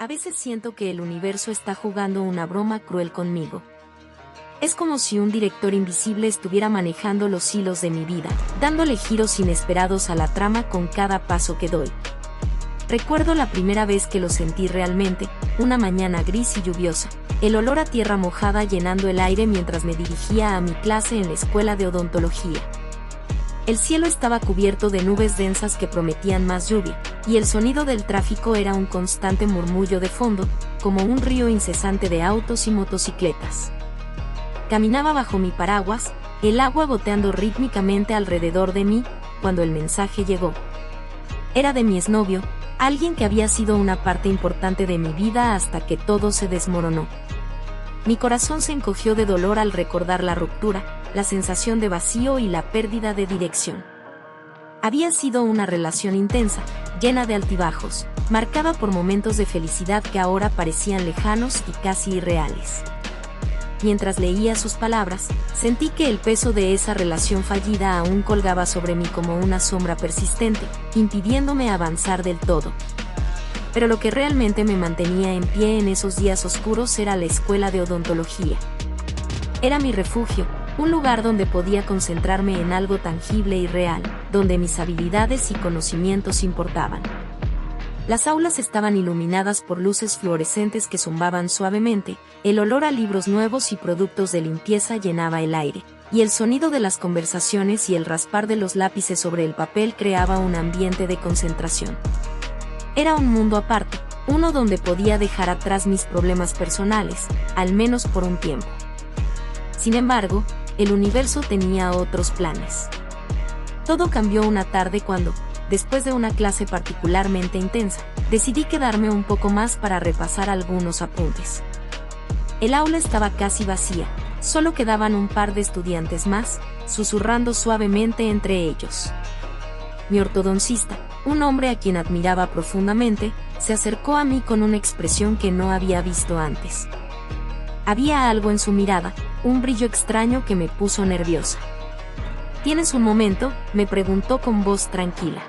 A veces siento que el universo está jugando una broma cruel conmigo. Es como si un director invisible estuviera manejando los hilos de mi vida, dándole giros inesperados a la trama con cada paso que doy. Recuerdo la primera vez que lo sentí realmente, una mañana gris y lluviosa, el olor a tierra mojada llenando el aire mientras me dirigía a mi clase en la escuela de odontología. El cielo estaba cubierto de nubes densas que prometían más lluvia, y el sonido del tráfico era un constante murmullo de fondo, como un río incesante de autos y motocicletas. Caminaba bajo mi paraguas, el agua goteando rítmicamente alrededor de mí, cuando el mensaje llegó. Era de mi exnovio, alguien que había sido una parte importante de mi vida hasta que todo se desmoronó. Mi corazón se encogió de dolor al recordar la ruptura, la sensación de vacío y la pérdida de dirección. Había sido una relación intensa, llena de altibajos, marcada por momentos de felicidad que ahora parecían lejanos y casi irreales. Mientras leía sus palabras, sentí que el peso de esa relación fallida aún colgaba sobre mí como una sombra persistente, impidiéndome avanzar del todo. Pero lo que realmente me mantenía en pie en esos días oscuros era la escuela de odontología. Era mi refugio, un lugar donde podía concentrarme en algo tangible y real, donde mis habilidades y conocimientos importaban. Las aulas estaban iluminadas por luces fluorescentes que zumbaban suavemente, el olor a libros nuevos y productos de limpieza llenaba el aire, y el sonido de las conversaciones y el raspar de los lápices sobre el papel creaba un ambiente de concentración. Era un mundo aparte, uno donde podía dejar atrás mis problemas personales, al menos por un tiempo. Sin embargo, el universo tenía otros planes. Todo cambió una tarde cuando, después de una clase particularmente intensa, decidí quedarme un poco más para repasar algunos apuntes. El aula estaba casi vacía, solo quedaban un par de estudiantes más, susurrando suavemente entre ellos. Mi ortodoncista, un hombre a quien admiraba profundamente, se acercó a mí con una expresión que no había visto antes. Había algo en su mirada, un brillo extraño que me puso nerviosa. ¿Tienes un momento?, me preguntó con voz tranquila.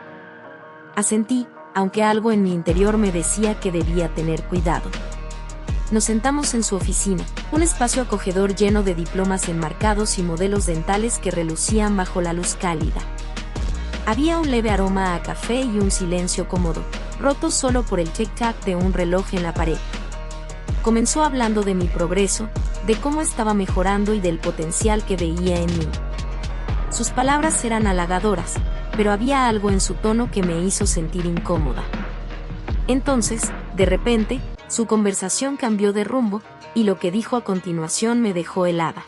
Asentí, aunque algo en mi interior me decía que debía tener cuidado. Nos sentamos en su oficina, un espacio acogedor lleno de diplomas enmarcados y modelos dentales que relucían bajo la luz cálida. Había un leve aroma a café y un silencio cómodo, roto solo por el tic-tac de un reloj en la pared. Comenzó hablando de mi progreso, de cómo estaba mejorando y del potencial que veía en mí. Sus palabras eran halagadoras, pero había algo en su tono que me hizo sentir incómoda. Entonces, de repente, su conversación cambió de rumbo, y lo que dijo a continuación me dejó helada.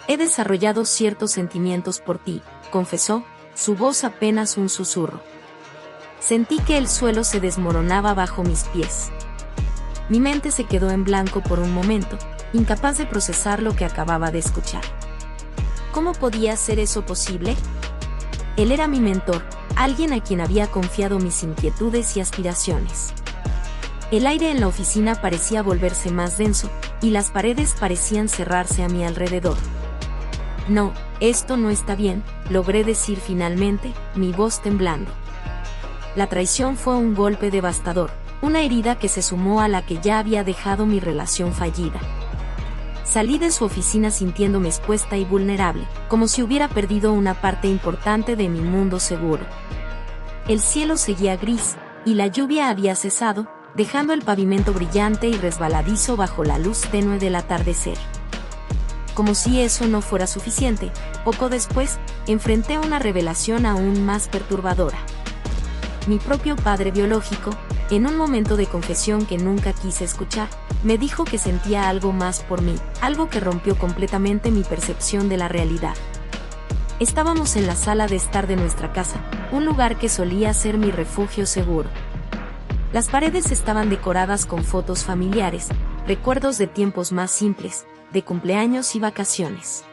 He desarrollado ciertos sentimientos por ti, confesó, su voz apenas un susurro. Sentí que el suelo se desmoronaba bajo mis pies. Mi mente se quedó en blanco por un momento, incapaz de procesar lo que acababa de escuchar. ¿Cómo podía ser eso posible? Él era mi mentor, alguien a quien había confiado mis inquietudes y aspiraciones. El aire en la oficina parecía volverse más denso, y las paredes parecían cerrarse a mi alrededor. No, esto no está bien, logré decir finalmente, mi voz temblando. La traición fue un golpe devastador, una herida que se sumó a la que ya había dejado mi relación fallida. Salí de su oficina sintiéndome expuesta y vulnerable, como si hubiera perdido una parte importante de mi mundo seguro. El cielo seguía gris, y la lluvia había cesado, dejando el pavimento brillante y resbaladizo bajo la luz tenue del atardecer. Como si eso no fuera suficiente, poco después, enfrenté una revelación aún más perturbadora. Mi propio padre biológico, en un momento de confesión que nunca quise escuchar, me dijo que sentía algo más por mí, algo que rompió completamente mi percepción de la realidad. Estábamos en la sala de estar de nuestra casa, un lugar que solía ser mi refugio seguro. Las paredes estaban decoradas con fotos familiares, recuerdos de tiempos más simples, de cumpleaños y vacaciones.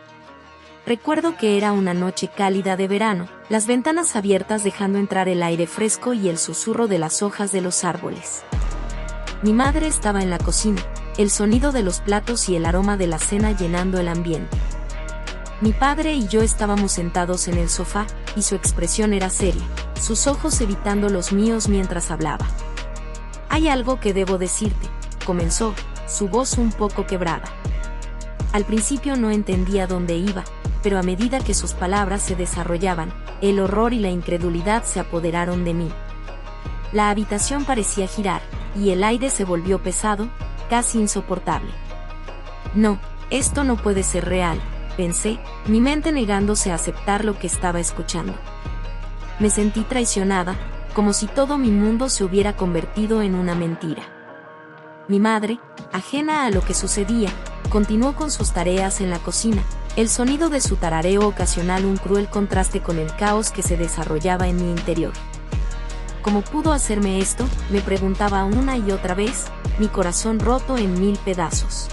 Recuerdo que era una noche cálida de verano, las ventanas abiertas dejando entrar el aire fresco y el susurro de las hojas de los árboles. Mi madre estaba en la cocina, el sonido de los platos y el aroma de la cena llenando el ambiente. Mi padre y yo estábamos sentados en el sofá, y su expresión era seria, sus ojos evitando los míos mientras hablaba. Hay algo que debo decirte, comenzó, su voz un poco quebrada. Al principio no entendía dónde iba, pero a medida que sus palabras se desarrollaban, el horror y la incredulidad se apoderaron de mí. La habitación parecía girar, y el aire se volvió pesado, casi insoportable. No, esto no puede ser real, pensé, mi mente negándose a aceptar lo que estaba escuchando. Me sentí traicionada, como si todo mi mundo se hubiera convertido en una mentira. Mi madre, ajena a lo que sucedía, continuó con sus tareas en la cocina, el sonido de su tarareo ocasional un cruel contraste con el caos que se desarrollaba en mi interior. ¿Cómo pudo hacerme esto?, me preguntaba una y otra vez, mi corazón roto en 1000 pedazos.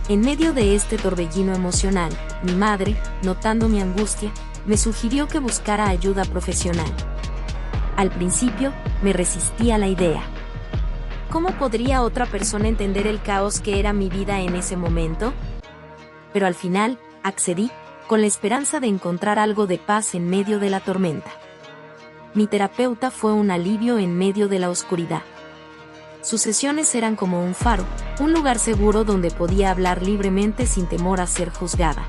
En medio de este torbellino emocional, mi madre, notando mi angustia, me sugirió que buscara ayuda profesional. Al principio, me resistí a la idea. ¿Cómo podría otra persona entender el caos que era mi vida en ese momento? Pero al final, accedí, con la esperanza de encontrar algo de paz en medio de la tormenta. Mi terapeuta fue un alivio en medio de la oscuridad. Sus sesiones eran como un faro, un lugar seguro donde podía hablar libremente sin temor a ser juzgada.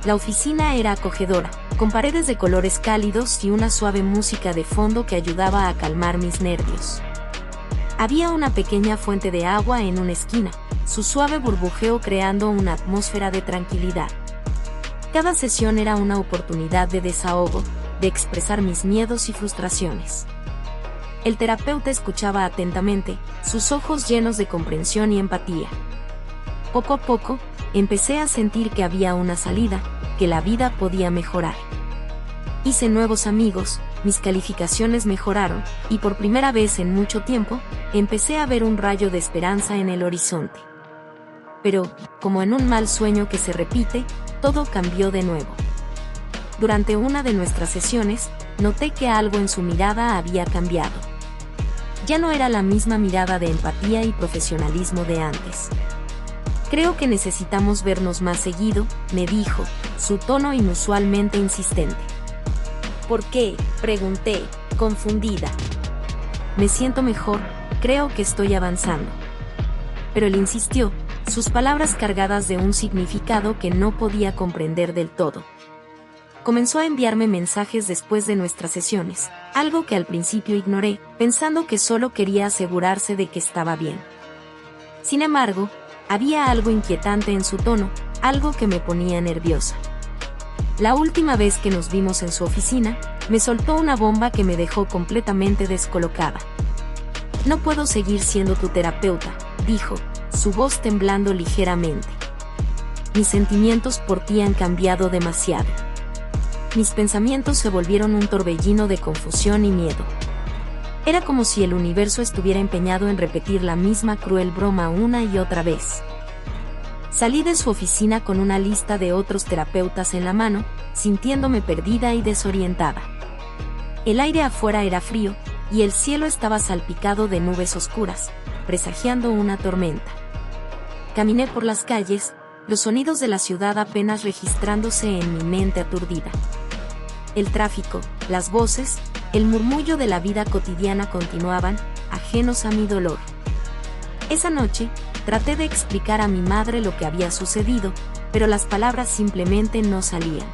La oficina era acogedora, con paredes de colores cálidos y una suave música de fondo que ayudaba a calmar mis nervios. Había una pequeña fuente de agua en una esquina, su suave burbujeo creando una atmósfera de tranquilidad. Cada sesión era una oportunidad de desahogo, de expresar mis miedos y frustraciones. El terapeuta escuchaba atentamente, sus ojos llenos de comprensión y empatía. Poco a poco, empecé a sentir que había una salida, que la vida podía mejorar. Hice nuevos amigos, mis calificaciones mejoraron, y por primera vez en mucho tiempo, empecé a ver un rayo de esperanza en el horizonte. Pero, como en un mal sueño que se repite, todo cambió de nuevo. Durante una de nuestras sesiones, noté que algo en su mirada había cambiado. Ya no era la misma mirada de empatía y profesionalismo de antes. Creo que necesitamos vernos más seguido, me dijo, su tono inusualmente insistente. ¿Por qué?, pregunté, confundida. Me siento mejor, creo que estoy avanzando. Pero él insistió, sus palabras cargadas de un significado que no podía comprender del todo. Comenzó a enviarme mensajes después de nuestras sesiones, algo que al principio ignoré, pensando que solo quería asegurarse de que estaba bien. Sin embargo, había algo inquietante en su tono, algo que me ponía nerviosa. La última vez que nos vimos en su oficina, me soltó una bomba que me dejó completamente descolocada. No puedo seguir siendo tu terapeuta, dijo, su voz temblando ligeramente. Mis sentimientos por ti han cambiado demasiado. Mis pensamientos se volvieron un torbellino de confusión y miedo. Era como si el universo estuviera empeñado en repetir la misma cruel broma una y otra vez. Salí de su oficina con una lista de otros terapeutas en la mano, sintiéndome perdida y desorientada. El aire afuera era frío, y el cielo estaba salpicado de nubes oscuras, presagiando una tormenta. Caminé por las calles, los sonidos de la ciudad apenas registrándose en mi mente aturdida. El tráfico, las voces, el murmullo de la vida cotidiana continuaban, ajenos a mi dolor. Esa noche, traté de explicar a mi madre lo que había sucedido, pero las palabras simplemente no salían.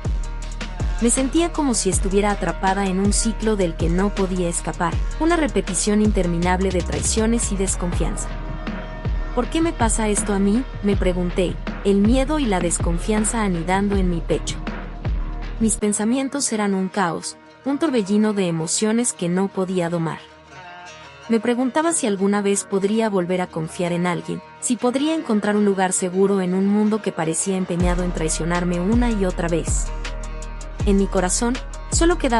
Me sentía como si estuviera atrapada en un ciclo del que no podía escapar, una repetición interminable de traiciones y desconfianza. ¿Por qué me pasa esto a mí?, me pregunté, el miedo y la desconfianza anidando en mi pecho. Mis pensamientos eran un caos, un torbellino de emociones que no podía domar. Me preguntaba si alguna vez podría volver a confiar en alguien, si podría encontrar un lugar seguro en un mundo que parecía empeñado en traicionarme una y otra vez. En mi corazón, solo quedaba